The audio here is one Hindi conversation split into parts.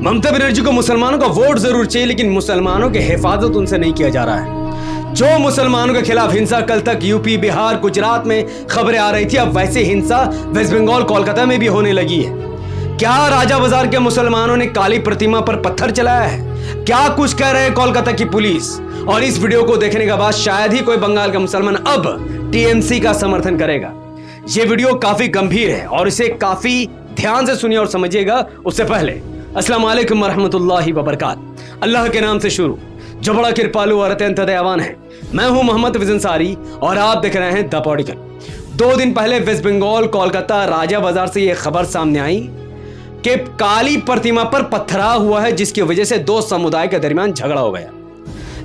ममता बनर्जी को मुसलमानों का वोट जरूर चाहिए, लेकिन मुसलमानों की हिफाजत उनसे नहीं किया जा रहा है। जो मुसलमानों के खिलाफ हिंसा कल तक यूपी, बिहार, गुजरात में खबरें आ रही थी, अब वैसे हिंसा वेस्ट बंगाल, कोलकाता में भी होने लगी है। क्या राजा बाजार के मुसलमानों ने काली प्रतिमा पर पत्थर चलाया है? क्या कुछ कह रहे हैं कोलकाता की पुलिस? और इस वीडियो को देखने के बाद शायद ही कोई बंगाल का मुसलमान अब टीएमसी का समर्थन करेगा। यह वीडियो काफी गंभीर है और इसे काफी ध्यान से सुनिए और समझिएगा। उससे पहले अस्सलाम वालेकुम वरहमतुल्लाहि वबरकात। अल्लाह के नाम से शुरू, जो बड़ा कृपालु और अत्यंत दयावान है। मैं हूं मोहम्मद विजन सारी और आप देख रहे हैं द पॉलिटिकल। 2 दिन पहले वेस्ट बंगाल, कोलकाता, राजा बाजार से यह खबर सामने आई कि काली प्रतिमा पर पत्थराव हुआ है, जिसकी वजह से 2 समुदाय के दरमियान झगड़ा हो गया।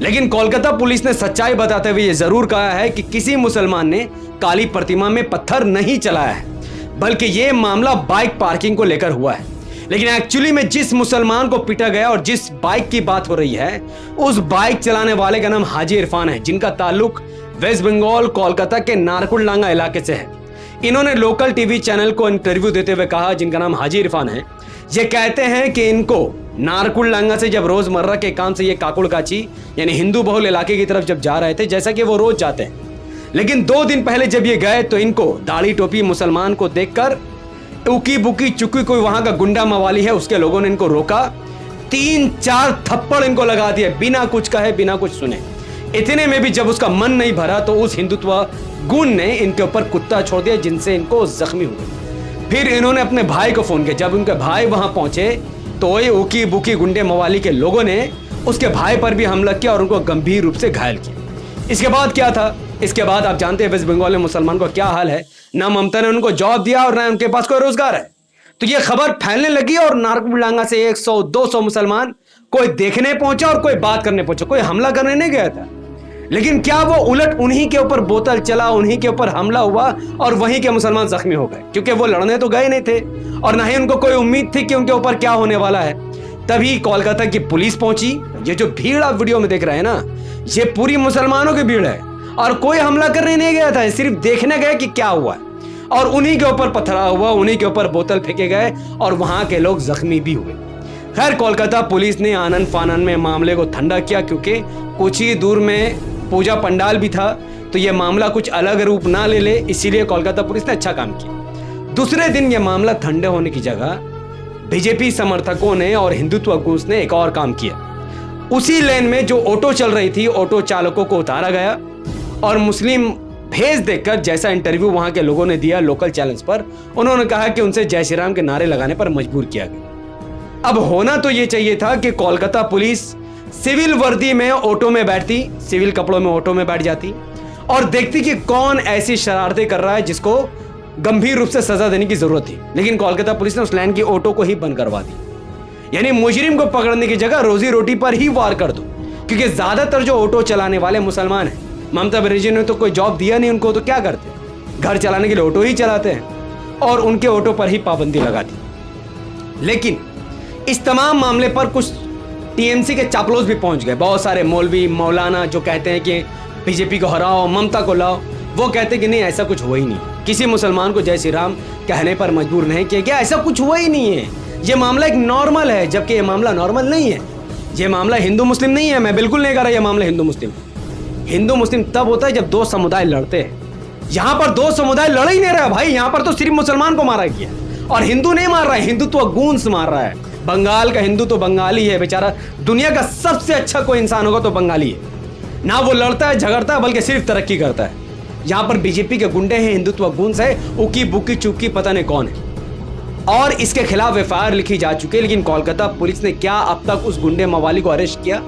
लेकिन कोलकाता पुलिस ने सच्चाई बताते हुए यह जरूर कहा है कि किसी मुसलमान ने काली प्रतिमा में पत्थर नहीं चलाया है, बल्कि यह मामला बाइक पार्किंग को लेकर हुआ है। लेकिन एक्चुअली में जिस मुसलमान को पीटा गया और जिस बाइक की बात हो रही है, उस बाइक चलाने वाले का नाम हाजी इरफान है, जिनका ताल्लुक वेस्ट बंगाल, कोलकाता के नारकुलडांगा इलाके से है। इन्होंने लोकल टीवी चैनल को इंटरव्यू देते हुए कहा, जिनका नाम हाजी इरफान है, ये कहते हैं कि इनको नारकुलडांगा से जब रोजमर्रा के काम से ये काकुड़काची यानी हिंदू बहुल इलाके की तरफ जब जा रहे थे, जैसा कि वो रोज जाते हैं, लेकिन 2 दिन पहले जब ये गए तो इनको दाढ़ी टोपी मुसलमान को देखकर उकी बुकी चुकी कोई वहां का गुंडा मवाली है, उसके लोगों ने इनको रोका, 3-4 थप्पड़ इनको लगा दिए बिना कुछ कहे, बिना कुछ सुने। इतने में भी जब उसका मन नहीं भरा तो उस हिंदुत्व गुण ने इनके ऊपर कुत्ता छोड़ दिया, जिनसे इनको जख्मी हुए। फिर इन्होंने अपने भाई को फोन किया। जब उनके भाई वहां पहुंचे तो ये उकी बुकी गुंडे मवाली के लोगों ने उसके भाई पर भी हमला किया और उनको गंभीर रूप से घायल किया। इसके बाद क्या था? इसके बाद आप जानते हैं वेस्ट बंगाल में मुसलमान को क्या हाल है। ना ममता ने उनको जॉब दिया और ना उनके पास कोई रोजगार है। तो ये खबर फैलने लगी और नारकुलडांगा से 100-200 मुसलमान कोई देखने पहुंचा और कोई बात करने पहुंचा, कोई हमला करने नहीं गया था। लेकिन क्या वो उलट उन्हीं के ऊपर बोतल चला, उन्हीं के ऊपर हमला हुआ और वहीं के मुसलमान जख्मी हो गए, क्योंकि वो लड़ने तो गए नहीं थे और ना ही उनको कोई उम्मीद थी कि उनके ऊपर क्या होने वाला है। तभी कोलकाता की पुलिस पहुंची। ये जो भीड़ आप वीडियो में देख रहे हैं ना, ये पूरी मुसलमानों की भीड़ है और कोई हमला करने नहीं गया था, सिर्फ देखने गए कि क्या हुआ है। और उन्हीं के ऊपर पथराव हुआ, उन्हीं के ऊपर बोतल फेंके गए और वहां के लोग जख्मी भी हुए। खैर, कोलकाता पुलिस ने आनन फानन में मामले को ठंडा किया, क्योंकि कुछ ही दूर में पूजा पंडाल भी था, तो यह मामला कुछ अलग रूप ना ले ले, इसीलिए कोलकाता पुलिस ने अच्छा काम किया। दूसरे दिन यह मामला ठंडे होने की जगह बीजेपी समर्थकों ने और हिंदुत्व गुट ने एक और काम किया। उसी लेन में जो ऑटो चल रही थी, ऑटो चालकों को उतारा गया और मुस्लिम भेज देखकर, जैसा इंटरव्यू वहां के लोगों ने दिया लोकल चैनल्स पर, उन्होंने कहा कि उनसे जय श्री राम के नारे लगाने पर मजबूर किया गया। अब होना तो यह चाहिए था कि कोलकाता पुलिस सिविल वर्दी में ऑटो में बैठती, सिविल कपड़ों में ऑटो में बैठ जाती और देखती कि कौन ऐसी शरारतें कर रहा है जिसको गंभीर रूप से सजा देने की जरूरत थी। लेकिन कोलकाता पुलिस ने उस लाइन की ऑटो को ही बंद करवा दी। यानी मुजरिम को पकड़ने की जगह रोजी रोटी पर ही वार कर दो, क्योंकि ज्यादातर जो ऑटो चलाने वाले मुसलमान हैं, ममता बनर्जी ने तो कोई जॉब दिया नहीं उनको, तो क्या करते? घर चलाने के लिए ऑटो ही चलाते हैं और उनके ऑटो पर ही पाबंदी लगा दी। लेकिन इस तमाम मामले पर कुछ टीएमसी के चापलोस भी पहुंच गए। बहुत सारे मौलवी, मौलाना जो कहते हैं कि बीजेपी को हराओ, ममता को लाओ, वो कहते हैं कि नहीं, ऐसा कुछ हुआ ही नहीं, किसी मुसलमान को जय श्री राम कहने पर मजबूर नहीं किया गया, ऐसा कुछ हुआ ही नहीं है, ये मामला एक नॉर्मल है। जबकि ये मामला नॉर्मल नहीं है, ये मामला हिंदू मुस्लिम नहीं है। मैं बिल्कुल नहीं कह रहा ये मामला हिंदू मुस्लिम। हिंदू मुस्लिम तब होता है जब 2 समुदाय लड़ते हैं। यहां पर 2 समुदाय लड़ ही नहीं रहा भाई, यहां पर तो सिर्फ मुसलमान को मारा गया और हिंदू नहीं मार रहा है, हिंदुत्व गूंज मार रहा है। बंगाल का हिंदू तो बंगाली है बेचारा, दुनिया का सबसे अच्छा कोई इंसान होगा तो बंगाली है ना। वो लड़ता है, झगड़ता है, बल्कि सिर्फ तरक्की करता है। यहां पर बीजेपी के गुंडे हैं, हिंदुत्व गूंज है, उकी बुकी चुकी पता नहीं कौन है, और इसके खिलाफ एफआईआर लिखी जा चुकी है। लेकिन कोलकाता पुलिस ने क्या अब तक उस गुंडे मवाली को अरेस्ट किया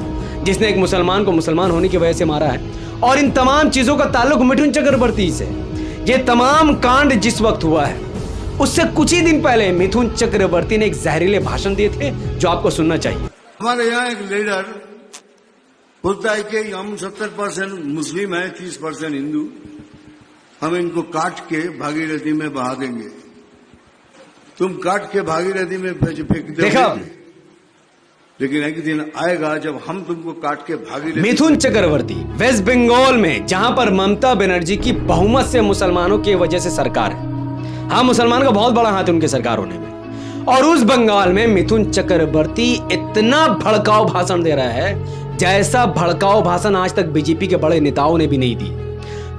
जिसने एक मुसलमान को मुसलमान होने की वजह से मारा है? और इन तमाम चीजों का ताल्लुक मिथुन चक्रवर्ती से। ये तमाम कांड जिस वक्त हुआ है, उससे कुछ ही दिन पहले मिथुन चक्रवर्ती ने एक जहरीले भाषण दिए थे, जो आपको सुनना चाहिए। हमारे यहाँ एक लीडर बोलता है कि हम 70% मुस्लिम है, 30% हिंदू, हम इनको काट के भागीरथी में बहा देंगे। तुम काट के भागीरथी में फेंक दोगे, लेकिन एक दिन आएगा जब हम तुमको काट के भागीरथी। मिथुन चक्रवर्ती वेस्ट बंगाल में, जहां पर ममता बनर्जी की बहुमत से मुसलमानों की वजह से सरकार है। हाँ, मुसलमान का बहुत बड़ा हाथ है उनके सरकार होने में। और उस बंगाल में मिथुन चक्रवर्ती इतना भड़काऊ भाषण दे रहा है जैसा भड़काऊ भाषण आज तक बीजेपी के बड़े नेताओं ने भी नहीं दी।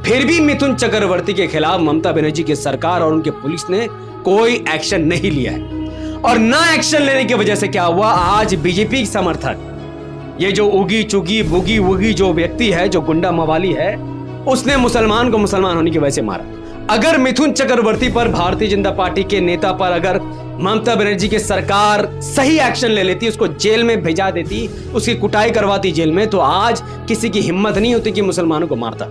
फिर भी मिथुन चक्रवर्ती के खिलाफ ममता बनर्जी की सरकार और उनके पुलिस ने कोई एक्शन नहीं लिया है। और ना एक्शन लेने की वजह से क्या हुआ, आज बीजेपी समर्थक ये जो उगी चुगी बुगी वुगी जो व्यक्ति है, जो गुंडा मवाली है, उसने मुसलमान को मुसलमान होने की वजह से मारा। अगर मिथुन चक्रवर्ती पर, भारतीय जनता पार्टी के नेता पर अगर ममता बनर्जी की सरकार सही एक्शन ले लेती, उसको जेल में भेजा देती, उसकी कुटाई करवाती जेल में, तो आज किसी की हिम्मत नहीं होती कि मुसलमानों को मारता।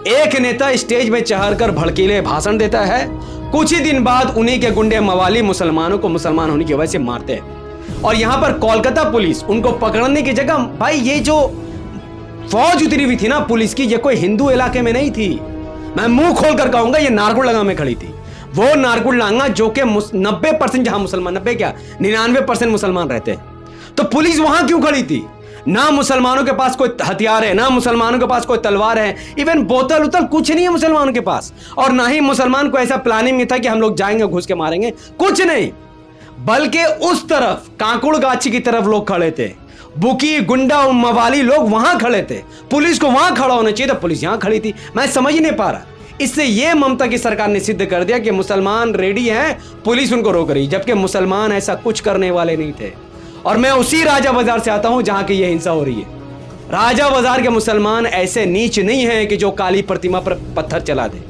एक नेता स्टेज में चढ़कर भड़कीले भाषण देता है, कुछ ही दिन बाद उन्हीं के गुंडे मवाली मुसलमानों को मुसलमान होने की वजह से मारते हैं। और यहां पर कोलकाता पुलिस उनको पकड़ने की जगह, भाई ये जो फौज उतरी हुई थी ना पुलिस की, ये कोई हिंदू इलाके में नहीं थी। मैं मुंह खोलकर कहूंगा ये नारगुड़लगा में खड़ी थी। वो नारगुड़लगा जो कि 90% जहां मुसलमान, 90 क्या 99% मुसलमान रहते हैं। तो पुलिस वहां क्यों खड़ी थी? ना मुसलमानों के पास कोई हथियार है, ना मुसलमानों के पास कोई तलवार है, इवन बोतल उतल कुछ नहीं है मुसलमानों के पास। और ना ही मुसलमान को ऐसा प्लानिंग नहीं था कि हम लोग जाएंगे घुस के मारेंगे, कुछ नहीं। बल्कि उस तरफ कांकुड़ गाछी की तरफ लोग खड़े थे, बुकी गुंडा और मवाली लोग वहां खड़े थे। पुलिस को वहां खड़ा होना चाहिए था, पुलिस यहां खड़ी थी। मैं समझ नहीं पा रहा। इससे यह ममता की सरकार ने सिद्ध कर दिया कि मुसलमान रेडी हैं, पुलिस उनको रोक रही, जबकि मुसलमान ऐसा कुछ करने वाले नहीं थे। और मैं उसी राजा बाजार से आता हूं जहां की यह हिंसा हो रही है। राजा बाजार के मुसलमान ऐसे नीच नहीं है कि जो काली प्रतिमा पर पत्थर चला दे।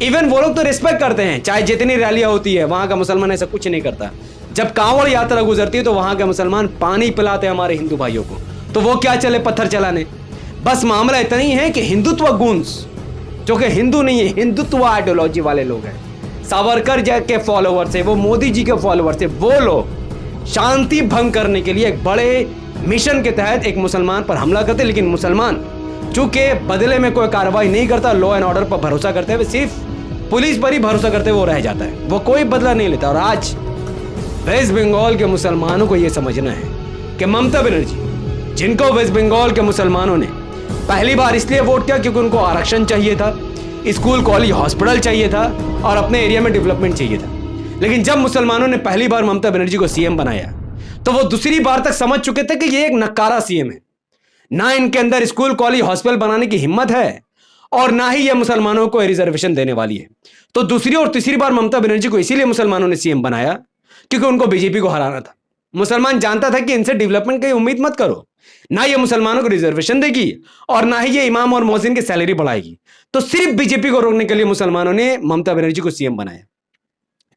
इवन वो लोग तो रिस्पेक्ट करते हैं, चाहे जितनी रैलियां होती है, वहां का मुसलमान ऐसा कुछ नहीं करता। जब कांवड़ यात्रा गुजरती है तो वहां के मुसलमान पानी पिलाते हैं हमारे हिंदू भाइयों को, तो वो क्या चले पत्थर चलाने। बस मामला इतना ही है कि हिंदुत्व गुंस, जो कि हिंदू नहीं है, हिंदुत्व आइडियोलॉजी वाले लोग हैं, सावरकर जी के फॉलोअर्स है, वो मोदी जी के फॉलोअर्स है, वो लोग शांति भंग करने के लिए एक बड़े मिशन के तहत एक मुसलमान पर हमला करते। लेकिन मुसलमान चूंकि बदले में कोई कार्रवाई नहीं करता, लॉ एंड ऑर्डर पर भरोसा करते हुए, सिर्फ पुलिस पर ही भरोसा करते हुए वो रह जाता है, वो कोई बदला नहीं लेता। और आज वेस्ट बंगाल के मुसलमानों को यह समझना है कि ममता बनर्जी, जिनको वेस्ट बंगाल के मुसलमानों ने पहली बार इसलिए वोट किया क्योंकि उनको आरक्षण चाहिए था, स्कूल कॉलेज हॉस्पिटल चाहिए था और अपने एरिया में डेवलपमेंट चाहिए था। लेकिन जब मुसलमानों ने पहली बार ममता बनर्जी को सीएम बनाया तो वो दूसरी बार तक समझ चुके थे कि ये एक नकारा सीएम है, ना इनके अंदर स्कूल कॉलेज हॉस्पिटल बनाने की हिम्मत है और ना ही ये मुसलमानों को रिजर्वेशन देने वाली है। तो दूसरी और तीसरी बार ममता बनर्जी को इसीलिए मुसलमानों ने सीएम बनाया क्योंकि उनको बीजेपी को हराना था। मुसलमान जानता था कि इनसे डेवलपमेंट की उम्मीद मत करो, ना ये मुसलमानों को रिजर्वेशन देगी और ना ही ये इमाम और मौजिन की सैलरी बढ़ाएगी। तो सिर्फ बीजेपी को रोकने के लिए मुसलमानों ने ममता बनर्जी को सीएम बनाया।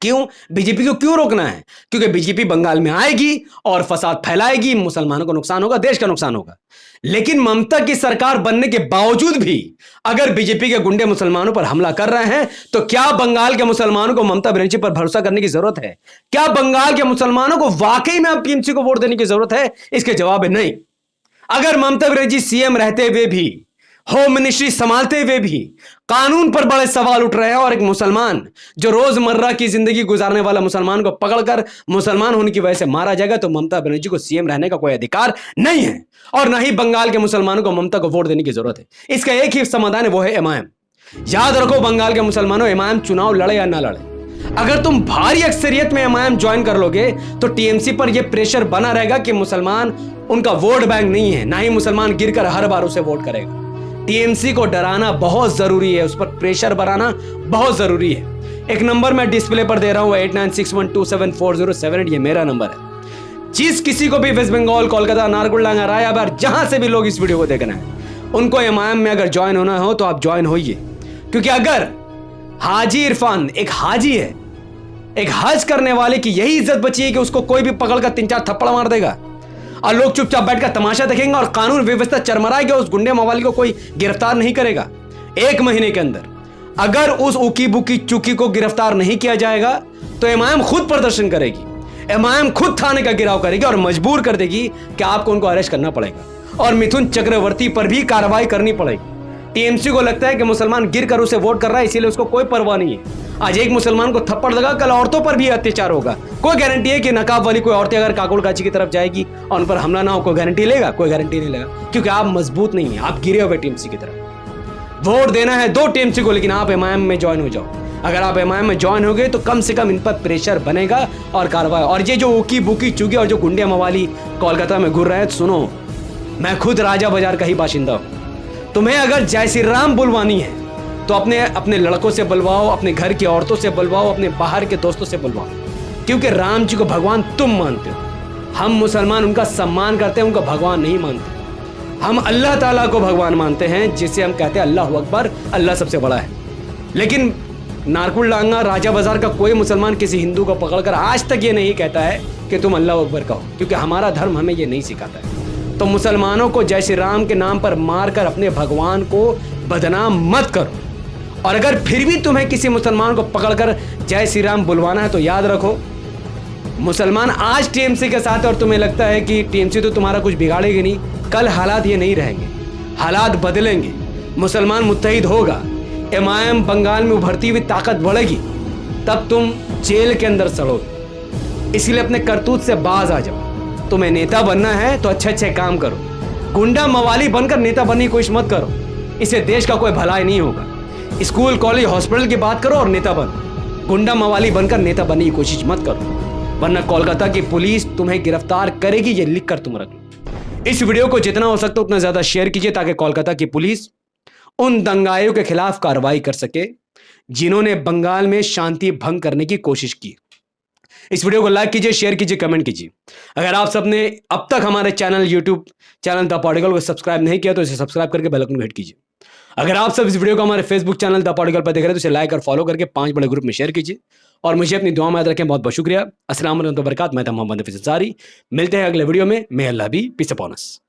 क्यों? बीजेपी को क्यों रोकना है? क्योंकि बीजेपी बंगाल में आएगी और फसाद फैलाएगी, मुसलमानों को नुकसान होगा, देश का नुकसान होगा। लेकिन ममता की सरकार बनने के बावजूद भी अगर बीजेपी के गुंडे मुसलमानों पर हमला कर रहे हैं तो क्या बंगाल के मुसलमानों को ममता बनर्जी पर भरोसा करने की जरूरत है? क्या बंगाल के मुसलमानों को वाकई में अब टीएमसी को वोट देने की जरूरत है? इसके जवाब है नहीं। अगर ममता बनर्जी सीएम रहते हुए भी, होम मिनिस्ट्री संभालते हुए भी कानून पर बड़े सवाल उठ रहे हैं और एक मुसलमान जो रोजमर्रा की जिंदगी गुजारने वाला मुसलमान को पकड़कर मुसलमान होने की वजह से मारा जाएगा, तो ममता बनर्जी को सीएम रहने का कोई अधिकार नहीं है और ना ही बंगाल के मुसलमानों को ममता को वोट देने की जरूरत है। इसका एक ही समाधान है, वो है एमआईएम। याद रखो बंगाल के मुसलमानों, एमआईएम चुनाव लड़े या ना लड़े, अगर तुम भारी अक्सरियत में एमआईएम ज्वाइन कर लोगे तो टीएमसी पर यह प्रेशर बना रहेगा कि मुसलमान उनका वोट बैंक नहीं है, ना ही मुसलमान गिरकर हर बार उसे वोट करेगा। टीएमसी को डराना बहुत जरूरी है, उस पर प्रेशर बनाना बहुत जरूरी है। एक नंबर मैं डिस्प्ले पर दे रहा हूं 8961274078, ये मेरा नंबर है। जिस किसी को भी वेस्ट बंगाल, कोलकाता, नारगुड़लांगा, रायाबार, जहां से भी लोग इस वीडियो को देखना है, उनको एमआईएम में अगर ज्वाइन होना हो तो आप ज्वाइन होइए। क्योंकि अगर हाजी इरफान एक हाजी है, एक हज करने वाले की यही इज्जत बची है कि उसको कोई भी पकड़कर 3-4 थप्पड़ मार देगा और लोग चुपचाप बैठकर तमाशा देखेंगे और कानून व्यवस्था चरमराएगी, उस गुंडे मवाली को कोई गिरफ्तार नहीं करेगा। 1 महीने के अंदर अगर उस उकी बुकी चुकी को गिरफ्तार नहीं किया जाएगा तो एमआईएम खुद प्रदर्शन करेगी, एमआईएम खुद थाने का घेराव करेगी और मजबूर कर देगी कि आपको उनको अरेस्ट करना पड़ेगा और मिथुन चक्रवर्ती पर भी कार्रवाई करनी पड़ेगी। टीएमसी को लगता है कि मुसलमान गिर कर उसे वोट कर रहा है, इसीलिए उसको कोई परवाह नहीं है। आज एक मुसलमान को थप्पड़ लगा, कल औरतों पर भी अत्याचार होगा। कोई गारंटी है कि नकाब वाली कोई औरतें अगर काकुड़ काची की तरफ जाएगी और उन पर हमला ना हो, कोई गारंटी लेगा? कोई गारंटी नहीं लेगा, क्योंकि आप मजबूत नहीं है, आप गिरे हुए टीएमसी की तरफ। वोट देना है दो टीएमसी को, लेकिन आप एमआईएम में ज्वाइन हो जाओ। अगर आप एमआईएम में ज्वाइन हो गए तो कम से कम इन पर प्रेशर बनेगा और कार्रवाई। और ये जो ऊकी बुकी चुगी और जो गुंडे मवाली कोलकाता में घूर रहे हैं, सुनो, मैं खुद राजा बाजार का ही बाशिंदा हूं। तुम्हें अगर जय श्री राम बुलवानी है तो अपने लड़कों से बुलवाओ, अपने घर की औरतों से बुलवाओ, अपने बाहर के दोस्तों से बुलवाओ, क्योंकि राम जी को भगवान तुम मानते हो। हम मुसलमान उनका सम्मान करते हैं, उनका भगवान नहीं मानते। हम अल्लाह ताला को भगवान मानते हैं, जिसे हम कहते हैं अल्लाह अकबर, अल्लाह सबसे बड़ा है। लेकिन नारकुल डांगा राजा बाजार का कोई मुसलमान किसी हिंदू को पकड़कर आज तक ये नहीं कहता है कि तुम अल्लाह अकबर कहो, क्योंकि हमारा धर्म हमें ये नहीं सिखाता है। तो मुसलमानों को जय श्री राम के नाम पर मारकर अपने भगवान को बदनाम मत करो। और अगर फिर भी तुम्हें किसी मुसलमान को पकड़कर जय श्री राम बुलवाना है तो याद रखो, मुसलमान आज टीएमसी के साथ और तुम्हें लगता है कि टीएमसी तो तुम्हारा कुछ बिगाड़ेगी नहीं, कल हालात ये नहीं रहेंगे, हालात बदलेंगे, मुसलमान मुत्तहिद होगा, एमआईएम बंगाल में उभरती हुई ताकत बढ़ेगी, तब तुम जेल के अंदर सड़ोगे। इसलिए अपने करतूत से बाज आ जाओ। तुम्हें नेता बनना है तो अच्छे अच्छे काम करो, गुंडा मवाली बनकर नेता बनने की कोशिश मत करो, इससे देश का कोई भलाई नहीं होगा। स्कूल कॉलेज हॉस्पिटल की बात करो और नेता बनो, गुंडा मवाली बनकर नेता बनने की कोशिश मत करो, वरना कोलकाता की पुलिस तुम्हें गिरफ्तार करेगी, ये लिख कर तुम रख लो। इस वीडियो को जितना हो सकता उतना ज्यादा शेयर कीजिए ताकि कोलकाता की पुलिस उन दंगाइयों के खिलाफ कार्रवाई कर सके जिन्होंने बंगाल में शांति भंग करने की कोशिश की। इस वीडियो को लाइक कीजिए, शेयर कीजिए, कमेंट कीजिए। अगर आप सबने अब तक हमारे यूट्यूब चैनल द पॉलिटिकल को सब्सक्राइब नहीं किया तो इसे सब्सक्राइब करके बेल आइकन को हिट कीजिए। अगर आप सब इस वीडियो को हमारे फेसबुक चैनल द पॉलिटिकल पर देख रहे हैं तो इसे लाइक और फॉलो करके 5 बड़े ग्रुप में शेयर कीजिए और मुझे अपनी दुआ में याद रखें। बहुत बहुत शुक्रिया। अस्सलाम वालेकुम व बरकात। मैं था मोहम्मद हफीज अंसारी। मिलते हैं अगले वीडियो में। मे अल्लाह बी पीस अपॉन अस।